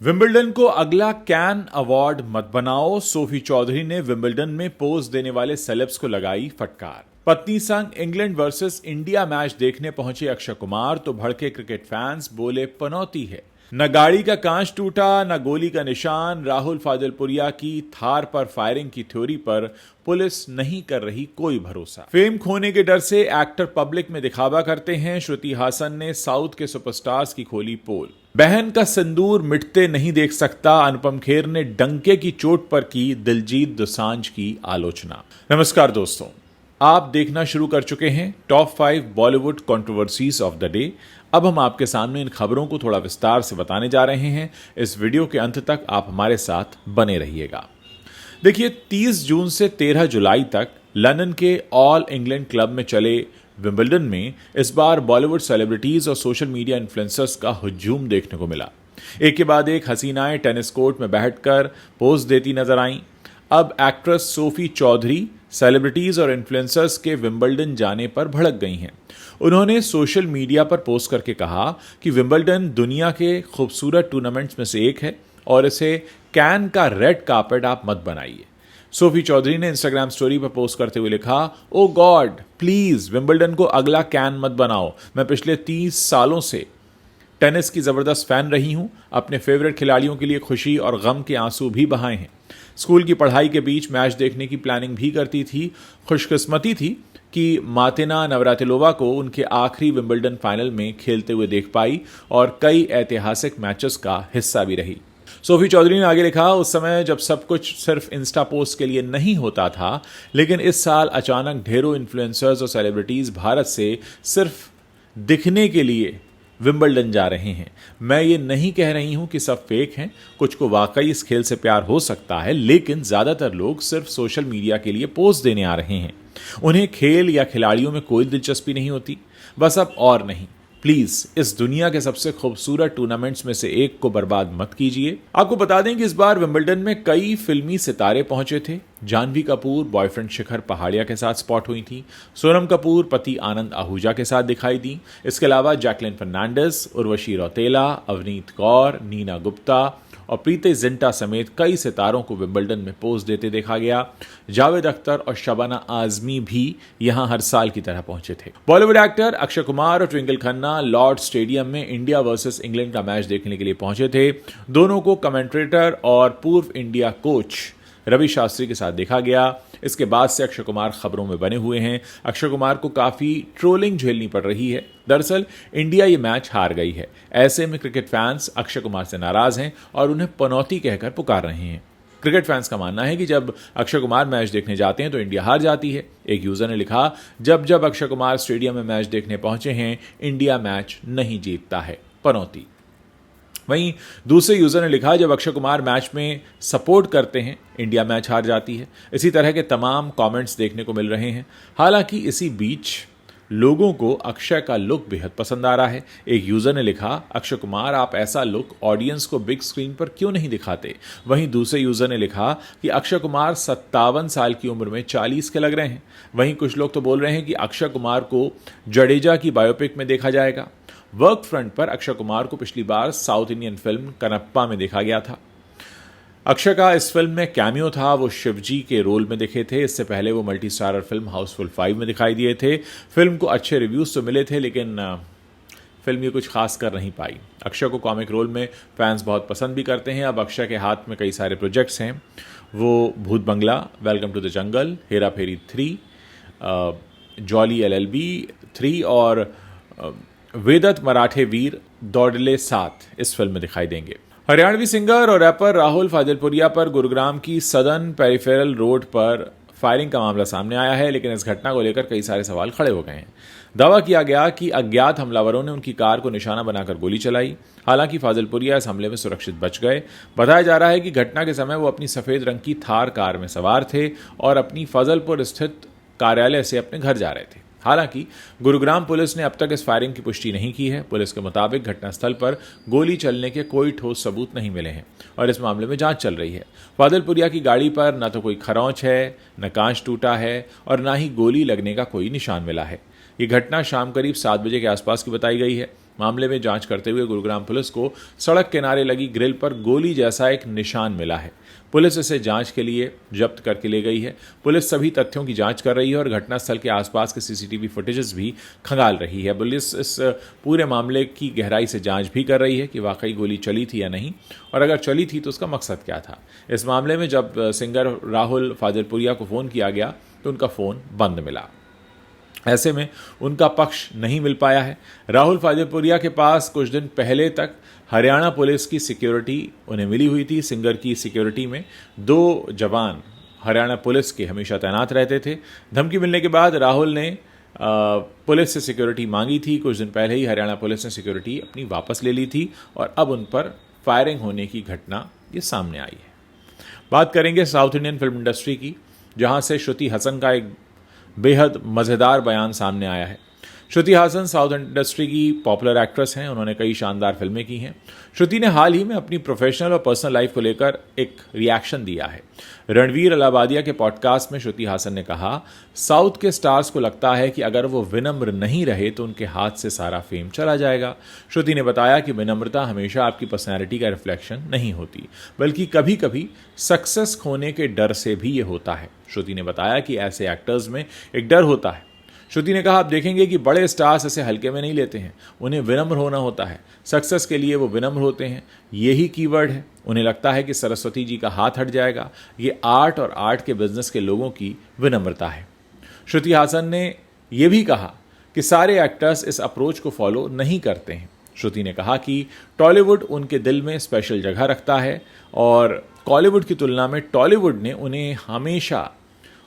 Wimbledon को अगला can award मत बनाओ। सोफी चौधरी ने विंबलडन में पोज देने वाले सेलेब्स को लगाई फटकार। पत्नी संग इंग्लैंड वर्सेस इंडिया मैच देखने पहुंचे अक्षय कुमार तो भड़के क्रिकेट फैंस, बोले पनौती है। न गाड़ी का कांच टूटा न गोली का निशान। राहुल फाजलपुरिया की थार पर फायरिंग की थ्योरी पर पुलिस नहीं कर रही कोई भरोसा। फेम खोने के डर से एक्टर पब्लिक में दिखावा करते हैं। श्रुति हासन ने साउथ के सुपरस्टार्स की खोली पोल। बहन का सिंदूर मिटते नहीं देख सकता। अनुपम खेर ने डंके की चोट पर की दिलजीत दोसांझ की आलोचना। नमस्कार दोस्तों, आप देखना शुरू कर चुके हैं top 5 Bollywood controversies of the day. अब हम आपके सामने इन खबरों को थोड़ा विस्तार से बताने जा रहे हैं। इस वीडियो के अंत तक आप हमारे साथ बने रहिएगा। देखिए, 30 जून से 13 जुलाई तक लंदन के ऑल इंग्लैंड क्लब में चले विंबलडन में इस बार बॉलीवुड सेलिब्रिटीज और सोशल मीडिया इन्फ्लुएंसर्स का हुजूम देखने को मिला। एक के बाद एक हसीनाएं टेनिस कोर्ट में बैठकर पोज देती नजर आईं। अब एक्ट्रेस सोफी चौधरी सेलिब्रिटीज और इन्फ्लुएंसर्स के विंबलडन जाने पर भड़क गई हैं। उन्होंने सोशल मीडिया पर पोस्ट करके कहा कि विंबलडन दुनिया के खूबसूरत टूर्नामेंट्स में से एक है और इसे कैन का रेड कार्पेट आप मत बनाइए। सोफी चौधरी ने इंस्टाग्राम स्टोरी पर पोस्ट करते हुए लिखा, ओ गॉड प्लीज विंबलडन को अगला कैन मत बनाओ। मैं पिछले 30 सालों से टेनिस की जबरदस्त फैन रही हूं। अपने फेवरेट खिलाड़ियों के लिए खुशी और गम के आंसू भी बहाए हैं। स्कूल की पढ़ाई के बीच मैच देखने की प्लानिंग भी करती थी। खुशकिस्मती थी कि मार्टिना नवरातिलोवा को उनके आखिरी विंबलडन फाइनल में खेलते हुए देख पाई और कई ऐतिहासिक मैचेस का हिस्सा भी रही। सोफी चौधरी ने आगे लिखा, उस समय जब सब कुछ सिर्फ इंस्टा पोस्ट के लिए नहीं होता था, लेकिन इस साल अचानक ढेरों इन्फ्लुएंसर्स और सेलिब्रिटीज भारत से सिर्फ दिखने के लिए विंबलडन जा रहे हैं। मैं ये नहीं कह रही हूं कि सब फेक हैं, कुछ को वाकई इस खेल से प्यार हो सकता है, लेकिन ज्यादातर लोग सिर्फ सोशल मीडिया के लिए पोस्ट देने आ रहे हैं। उन्हें खेल या खिलाड़ियों में कोई दिलचस्पी नहीं होती। बस अब और नहीं, प्लीज इस दुनिया के सबसे खूबसूरत टूर्नामेंट्स में से एक को बर्बाद मत कीजिए। आपको बता दें कि इस बार विंबलडन में कई फिल्मी सितारे पहुंचे थे। जानवी कपूर बॉयफ्रेंड शिखर पहाड़िया के साथ स्पॉट हुई थी। सोनम कपूर पति आनंद आहूजा के साथ दिखाई दी। इसके अलावा जैकलिन फर्नांडिस, उर्वशी रौतेला, अवनीत कौर, नीना गुप्ता और प्रीति जिंटा समेत कई सितारों को विंबलडन में पोज देते देखा गया। जावेद अख्तर और शबाना आजमी भी यहां हर साल की तरह पहुंचे थे। बॉलीवुड एक्टर अक्षय कुमार और ट्विंकल खन्ना लॉर्ड स्टेडियम में इंडिया वर्सेस इंग्लैंड का मैच देखने के लिए पहुंचे थे। दोनों को कमेंट्रेटर और पूर्व इंडिया कोच रवि शास्त्री के साथ देखा गया। इसके बाद से अक्षय कुमार खबरों में बने हुए हैं। अक्षय कुमार को काफी ट्रोलिंग झेलनी पड़ रही है। दरअसल इंडिया ये मैच हार गई है। ऐसे में क्रिकेट फैंस अक्षय कुमार से नाराज हैं और उन्हें पनौती कहकर पुकार रहे हैं। क्रिकेट फैंस का मानना है कि जब अक्षय कुमार मैच देखने जाते हैं तो इंडिया हार जाती है। एक यूजर ने लिखा, जब जब अक्षय कुमार स्टेडियम में मैच देखने पहुंचे हैं, इंडिया मैच नहीं जीतता है, पनौती। वहीं दूसरे यूजर ने लिखा, जब अक्षय कुमार मैच में सपोर्ट करते हैं, इंडिया मैच हार जाती है। इसी तरह के तमाम कमेंट्स देखने को मिल रहे हैं। हालांकि इसी बीच लोगों को अक्षय का लुक बेहद पसंद आ रहा है। एक यूजर ने लिखा, अक्षय कुमार आप ऐसा लुक ऑडियंस को बिग स्क्रीन पर क्यों नहीं दिखाते। वहीं दूसरे यूजर ने लिखा कि अक्षय कुमार 57 साल की उम्र में 40 के लग रहे हैं। वहीं कुछ लोग तो बोल रहे हैं कि अक्षय कुमार को जडेजा की बायोपिक में देखा जाएगा। वर्क फ्रंट पर अक्षय कुमार को पिछली बार साउथ इंडियन फिल्म कनप्पा में देखा गया था। अक्षय का इस फिल्म में कैमियो था। वो शिवजी के रोल में दिखे थे। इससे पहले वो मल्टी स्टारर फिल्म हाउसफुल 5 में दिखाई दिए थे। फिल्म को अच्छे रिव्यूज तो मिले थे, लेकिन फिल्म ये कुछ खास कर नहीं पाई। अक्षय को कॉमिक रोल में फैंस बहुत पसंद भी करते हैं। अब अक्षय के हाथ में कई सारे प्रोजेक्ट्स हैं। वो Bhoot Bangla, Welcome to the Jungle, Hera Pheri 3, Jolly LLB 3 और वेदत मराठे वीर दौड़ले 7 इस फिल्म में दिखाई देंगे। हरियाणवी सिंगर और रैपर राहुल फाजलपुरिया पर गुरुग्राम की सदर्न पेरिफेरल रोड पर फायरिंग का मामला सामने आया है, लेकिन इस घटना को लेकर कई सारे सवाल खड़े हो गए हैं। दावा किया गया कि अज्ञात हमलावरों ने उनकी कार को निशाना बनाकर गोली चलाई। हालांकि फाजलपुरिया इस हमले में सुरक्षित बच गए। बताया जा रहा है कि घटना के समय वो अपनी सफेद रंग की थार कार में सवार थे और अपनी फजलपुर स्थित कार्यालय से अपने घर जा रहे थे। हालांकि गुरुग्राम पुलिस ने अब तक इस फायरिंग की पुष्टि नहीं की है। पुलिस के मुताबिक घटनास्थल पर गोली चलने के कोई ठोस सबूत नहीं मिले हैं और इस मामले में जांच चल रही है। फाजलपुरिया की गाड़ी पर न तो कोई खरौंच है, न कांच टूटा है और न ही गोली लगने का कोई निशान मिला है। ये घटना शाम करीब 7 बजे के आसपास की बताई गई है। मामले में जांच करते हुए गुरुग्राम पुलिस को सड़क किनारे लगी ग्रिल पर गोली जैसा एक निशान मिला है। पुलिस इसे जांच के लिए जब्त करके ले गई है। पुलिस सभी तथ्यों की जांच कर रही है और घटनास्थल के आसपास के सीसीटीवी फुटेजेस भी खंगाल रही है। पुलिस इस पूरे मामले की गहराई से जांच भी कर रही है कि वाकई गोली चली थी या नहीं, और अगर चली थी तो उसका मकसद क्या था। इस मामले में जब सिंगर राहुल फाजिलपुरिया को फ़ोन किया गया तो उनका फ़ोन बंद मिला। ऐसे में उनका पक्ष नहीं मिल पाया है। राहुल फाजिलपुरिया के पास कुछ दिन पहले तक हरियाणा पुलिस की सिक्योरिटी उन्हें मिली हुई थी। सिंगर की सिक्योरिटी में 2 जवान हरियाणा पुलिस के हमेशा तैनात रहते थे। धमकी मिलने के बाद राहुल ने पुलिस से सिक्योरिटी मांगी थी। कुछ दिन पहले ही हरियाणा पुलिस ने सिक्योरिटी अपनी वापस ले ली थी और अब उन पर फायरिंग होने की घटना ये सामने आई है। बात करेंगे साउथ इंडियन फिल्म इंडस्ट्री की, जहां से श्रुति हसन का एक बेहद मज़ेदार बयान सामने आया है। श्रुति हासन साउथ इंडस्ट्री की पॉपुलर एक्ट्रेस हैं। उन्होंने कई शानदार फिल्में की हैं। श्रुति ने हाल ही में अपनी प्रोफेशनल और पर्सनल लाइफ को लेकर एक रिएक्शन दिया है। रणवीर अलाहाबादिया के पॉडकास्ट में श्रुति हासन ने कहा, साउथ के स्टार्स को लगता है कि अगर वो विनम्र नहीं रहे तो उनके हाथ से सारा फेम चला जाएगा। श्रुति ने बताया कि विनम्रता हमेशा आपकी पर्सनैलिटी का रिफ्लेक्शन नहीं होती, बल्कि कभी कभी सक्सेस खोने के डर से भी ये होता है। श्रुति ने बताया कि ऐसे एक्टर्स में एक डर होता है। श्रुति ने कहा, आप देखेंगे कि बड़े स्टार्स ऐसे हल्के में नहीं लेते हैं, उन्हें विनम्र होना होता है। सक्सेस के लिए वो विनम्र होते हैं, यही कीवर्ड है। उन्हें लगता है कि सरस्वती जी का हाथ हट जाएगा। ये आर्ट और आर्ट के बिजनेस के लोगों की विनम्रता है। श्रुति हासन ने यह भी कहा कि सारे एक्टर्स इस अप्रोच को फॉलो नहीं करते हैं। श्रुति ने कहा कि टॉलीवुड उनके दिल में स्पेशल जगह रखता है और कॉलीवुड की तुलना में टॉलीवुड ने उन्हें हमेशा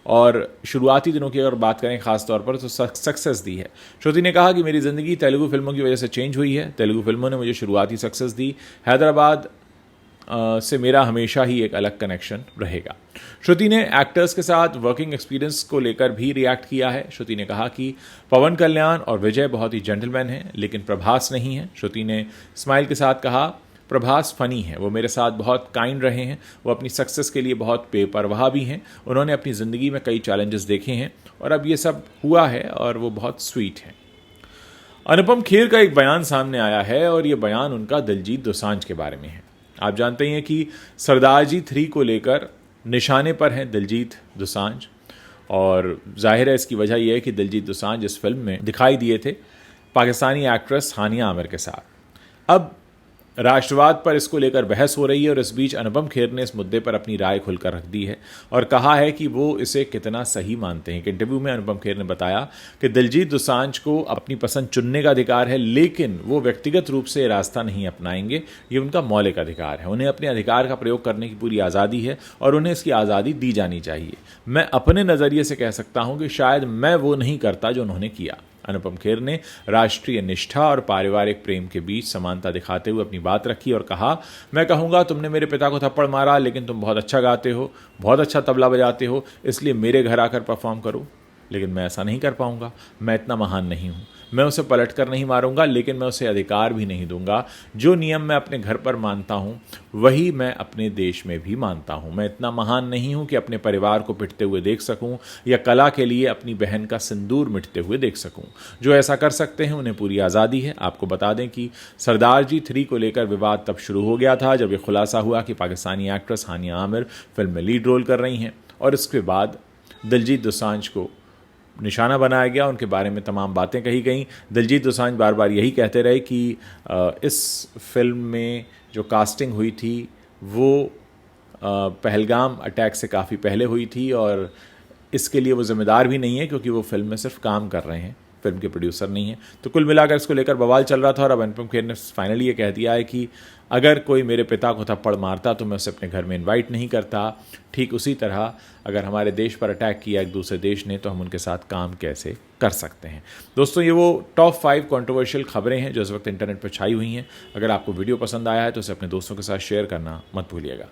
और शुरुआती दिनों की अगर बात करें खास तौर पर तो सक्सेस दी है। श्रुति ने कहा कि मेरी ज़िंदगी तेलुगु फिल्मों की वजह से चेंज हुई है। तेलुगु फिल्मों ने मुझे शुरुआती सक्सेस दी। हैदराबाद से मेरा हमेशा ही एक अलग कनेक्शन रहेगा। श्रुति ने एक्टर्स के साथ वर्किंग एक्सपीरियंस को लेकर भी रिएक्ट किया है। श्रुति ने कहा कि पवन कल्याण और विजय बहुत ही जेंटलमैन हैं, लेकिन प्रभास नहीं है। श्रुति ने स्माइल के साथ कहा, प्रभास फनी है, वो मेरे साथ बहुत काइंड रहे हैं, वो अपनी सक्सेस के लिए बहुत बेपरवाह भी हैं। उन्होंने अपनी ज़िंदगी में कई चैलेंजेस देखे हैं और अब ये सब हुआ है और वो बहुत स्वीट है। अनुपम खेर का एक बयान सामने आया है और ये बयान उनका दिलजीत दोसांझ के बारे में है। आप जानते हैं कि सरदारजी 3 को लेकर निशाने पर हैं दिलजीत दोसांझ, और जाहिर है इसकी वजह यह है कि दिलजीत दोसांझ इस फिल्म में दिखाई दिए थे पाकिस्तानी एक्ट्रेस हानिया आमिर के साथ। अब राष्ट्रवाद पर इसको लेकर बहस हो रही है और इस बीच अनुपम खेर ने इस मुद्दे पर अपनी राय खुलकर रख दी है और कहा है कि वो इसे कितना सही मानते हैं। एक इंटरव्यू में अनुपम खेर ने बताया कि दिलजीत दोसांझ को अपनी पसंद चुनने का अधिकार है, लेकिन वो व्यक्तिगत रूप से रास्ता नहीं अपनाएंगे। ये उनका मौलिक अधिकार है। उन्हें अपने अधिकार का प्रयोग करने की पूरी आज़ादी है और उन्हें इसकी आज़ादी दी जानी चाहिए। मैं अपने नज़रिए से कह सकता हूँ कि शायद मैं वो नहीं करता जो उन्होंने किया। अनुपम खेर ने राष्ट्रीय निष्ठा और पारिवारिक प्रेम के बीच समानता दिखाते हुए अपनी बात रखी और कहा, मैं कहूँगा तुमने मेरे पिता को थप्पड़ मारा, लेकिन तुम बहुत अच्छा गाते हो, बहुत अच्छा तबला बजाते हो, इसलिए मेरे घर आकर परफॉर्म करो। लेकिन मैं ऐसा नहीं कर पाऊंगा, मैं इतना महान नहीं हूँ। मैं उसे पलट कर नहीं मारूंगा, लेकिन मैं उसे अधिकार भी नहीं दूंगा। जो नियम मैं अपने घर पर मानता हूँ वही मैं अपने देश में भी मानता हूँ। मैं इतना महान नहीं हूँ कि अपने परिवार को पिटते हुए देख सकूँ या कला के लिए अपनी बहन का सिंदूर मिटते हुए देख सकूँ। जो ऐसा कर सकते हैं उन्हें पूरी आज़ादी है। आपको बता दें कि सरदारजी 3 को लेकर विवाद तब शुरू हो गया था जब ये खुलासा हुआ कि पाकिस्तानी एक्ट्रेस हानिया आमिर फिल्म में लीड रोल कर रही हैं और इसके बाद दिलजीत दोसांझ को निशाना बनाया गया, उनके बारे में तमाम बातें कही गई। दिलजीत दोसांझ बार बार यही कहते रहे कि इस फिल्म में जो कास्टिंग हुई थी वो पहलगाम अटैक से काफ़ी पहले हुई थी और इसके लिए वो जिम्मेदार भी नहीं है क्योंकि वो फिल्म में सिर्फ काम कर रहे हैं, फिल्म के प्रोड्यूसर नहीं है। तो कुल मिलाकर इसको लेकर बवाल चल रहा था और अब अनुपम खेर ने फाइनली ये कह दिया है कि अगर कोई मेरे पिता को थप्पड़ मारता तो मैं उसे अपने घर में इनवाइट नहीं करता। ठीक उसी तरह अगर हमारे देश पर अटैक किया एक दूसरे देश ने तो हम उनके साथ काम कैसे कर सकते हैं। दोस्तों, ये वो टॉप 5 कंट्रोवर्शियल खबरें हैं जो इस वक्त इंटरनेट पर छाई हुई हैं। अगर आपको वीडियो पसंद आया है तो इसे अपने दोस्तों के साथ शेयर करना मत भूलिएगा।